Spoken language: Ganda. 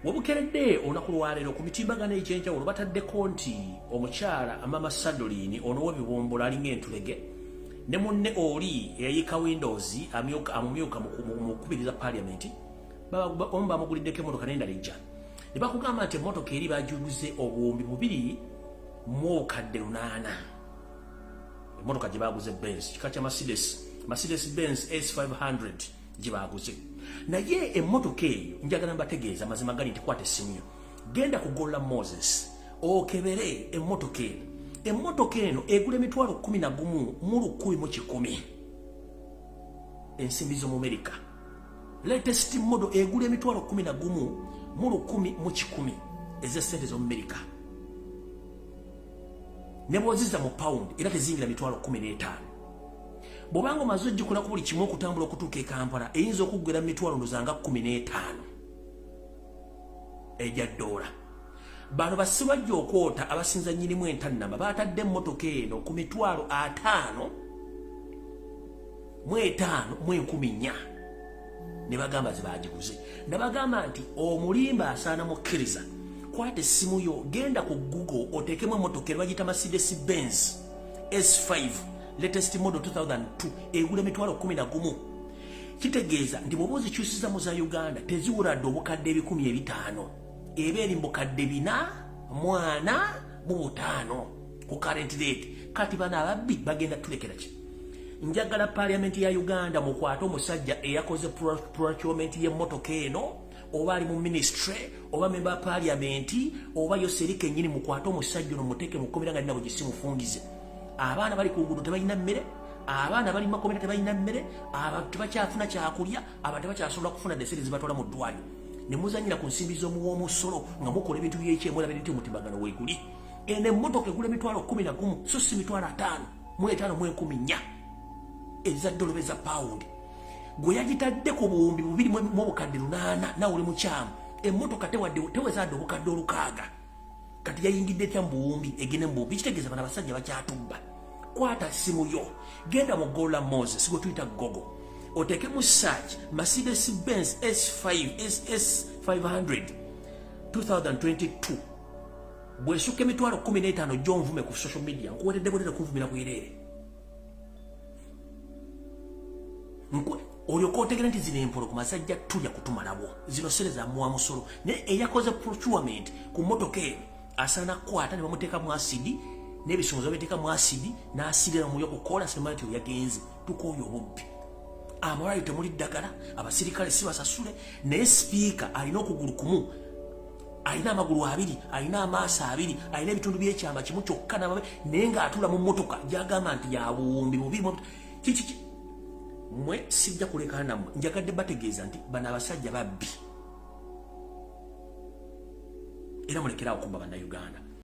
Wabukeredde olunaku lwaleero ku mitimbagano egy'enjawulo bataddeko nti omukyala Mama Sadolini ono w'ebiwombola alinga entulege ne munne oli eyayika Windows amumyuka mu kubiriza Parliament omu bamuguliddeko emmotoka n'endala ejja ne bakugamba nti emmotoka eri bagibuze obuwumbi 2,800 emmotoka gye baaguze Benz kika kya Mercedes Benz S500 gye baaguze naye emmotoka eyo njagala mbategeeza mazima gali nti kwata essimu genda kugolola Moses okebere emmotoka eno emmotoka eno egula $11,110 ensimbi z'omu America latest model egula $11,110 ez'essente z'omu America ne bw'ozizza mu pound era tezingira $15,000 bw'obanga omaze ogikola ku buli kimu okutambula okutuuka e Kampala eyinza okuggwera $15,000 ejja $. Bano basibajja okwota abasinza nnyinimu entannama baatadde emmotoka eno ku $55,000 ne bagamba zibagiguze ne bagamba nti omulimba asaana mukkiriza kwata essimu yo genda ku Google oteekemu emmotoka eno bagiyita Mercedes Benz S5 latest model 2002 egula $11,000 kitegeeza nti bw'oba ozikyusiza mu za Uganda teziwuladde obukadde 5,500 eba eri mbukadde 445 ku current rate kati bano ababbi bagenda tulekera ki njagala Parliament ya Uganda mukwate omusajja eyakoze procurement y'emmotoka eno oba ali mu ministry oba member Parliament oba yoserike nnyini mukwate omusajja ono muteeke mukomera nga nabo gisimufungize abaana bali ku luguudo tebalina mmere abaana bali makomera tebalina mmere abantu tebakyafuna kyakulya abantu tebakyasobola kufuna deseri zibatwala mu ddwaliro ne muzanyira ku nsimbi z'omuwoomusolo nga mukola ebintu by'ekyemula bintu omutimbagano weeguli eno emmotoka egula $11,000 so si $5,000 ezadde olobeza pound gwe yagitadde ku buwumbi 2,800 nawe oli mukyamu emmotoka tewezadde obukadde 600 kati yayingidde etya mu buwumbi egende mu buwumbi kitegeeza bano abasajja bakyatubba kwata simu yo genda mu Gola Moses gwe tuyita Gogo oteke mu search Mercedes Benz S500 2022 bwesuka $15,000 gy'onvume ku social media nkuweredde bwedera kunvumira bwerere olyoka otegera nti zino empolo ku masajja tulya kutumalabo zino sere za muwamusolo naye eyakoze procurement ku mmotoka eno asaana kwata ne bamuteeka mu asidi n'ebisonzo biteeka mu asidi n'asidira mu yokukola sinemati yagenze tukooyo obubbi amalwaliro temuli ddagala abasirikale si basasule naye sipiika alina okugulu kumu alina amagulu 2 alina amaaso 2 alina ebitundu by'ekyamba kimu kyokka nababe naye ng'atula mu mmotoka gyagamba nti yabuwumbi 2 kiki mwe sijja kulekana nammwe njagadde bategeeza nti bano abasajja babbi era mulekerawo kumba bannayuganda